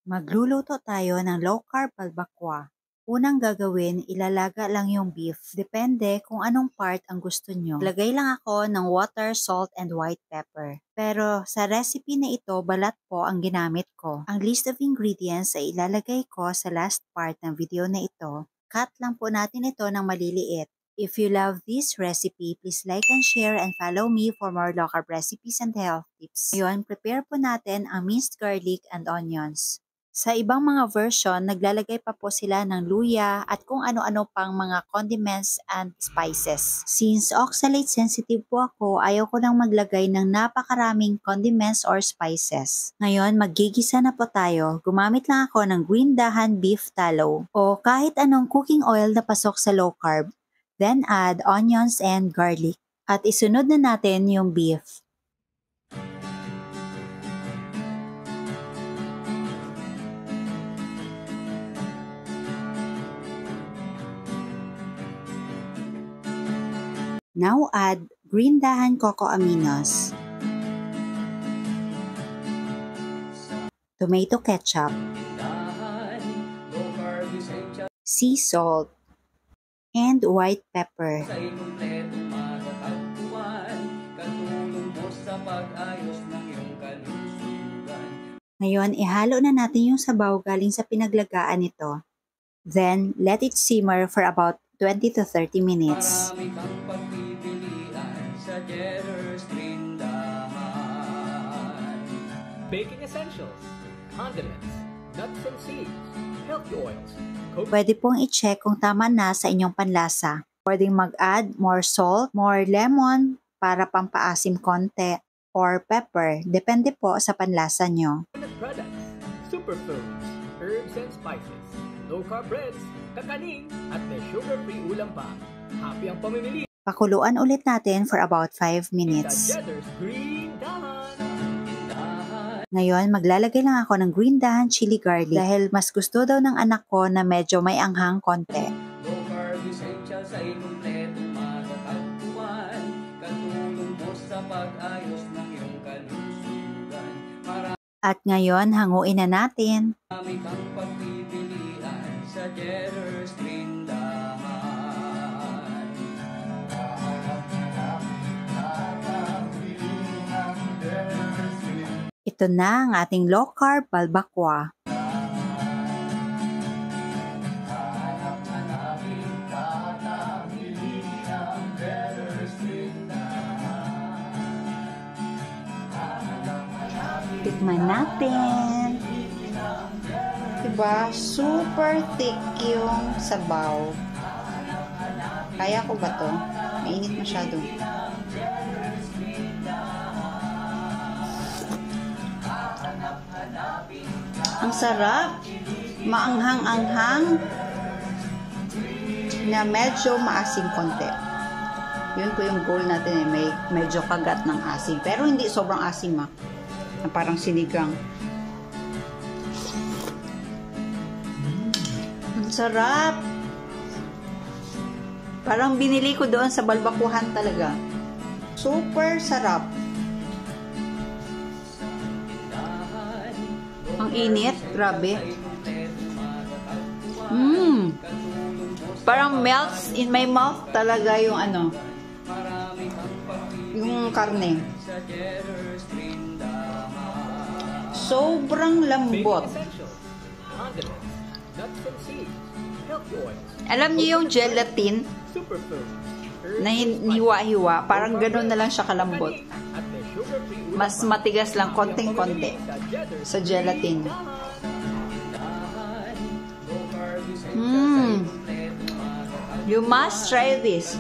Magluluto tayo ng low-carb balbakwa. Unang gagawin, ilalaga lang yung beef. Depende kung anong part ang gusto nyo. Lagay lang ako ng water, salt, and white pepper. Pero sa recipe na ito, balat po ang ginamit ko. Ang list of ingredients ay ilalagay ko sa last part ng video na ito. Cut lang po natin ito ng maliliit. If you love this recipe, please like and share and follow me for more low-carb recipes and health tips. Ngayon, prepare po natin ang minced garlic and onions. Sa ibang mga version, naglalagay pa po sila ng luya at kung ano-ano pang mga condiments and spices. Since oxalate sensitive po ako, ayaw ko nang maglagay ng napakaraming condiments or spices. Ngayon, maggigisa na po tayo. Gumamit lang ako ng green dahan beef tallow o kahit anong cooking oil na pasok sa low carb. Then add onions and garlic. At isunod na natin yung beef. Now add green dahan cocoa aminos, tomato ketchup, sea salt, and white pepper. Ngayon, ihalo na natin yung sabaw galing sa pinaglagaan nito. Then, let it simmer for about 20 to 30 minutes. Baking essentials, condiments, nuts and seeds, healthy oils. Pwede pong i-check kung tama na sa inyong panlasa. Pwedeng mag-add more salt, more lemon para pampaasim konti, or pepper. Depende po sa panlasa nyo. Products, superfoods, herbs and spices, low-carb breads, kakaning, at may sugar-free ulam pa. Happy ang pamimili. Pakuluan ulit natin for about 5 minutes. Ngayon, maglalagay lang ako ng green dahan chili garlic dahil mas gusto daw ng anak ko na medyo may anghang konti. Low-carb essentials ay kumpletong matatagpuan. Katulong mo sa pag-ayos ng iyong kalusugan. At ngayon, hanguin na natin. Marami kang pagpipilian sa Jetter's Tindahan. Ito na ang ating low-carb balbakwa. Tikman natin. Diba? Super thick yung sabaw. Kaya ko ba to? Mainit masyado. Ang sarap. Maanghang-anghang na medyo maasim konti. Yun po yung goal natin may medyo kagat ng asim. Pero hindi sobrang asim na parang sinigang. Ang sarap. Parang binili ko doon sa balbakuhan talaga. Super sarap. Ang init, grabe. Parang melts in my mouth talaga yung ano, yung karne. Sobrang lambot. Alam niyo yung gelatin na hiwa-hiwa, parang gano'n na lang siya kalambot. Mas matigas lang, konting-konti sa gelatin. You must try this.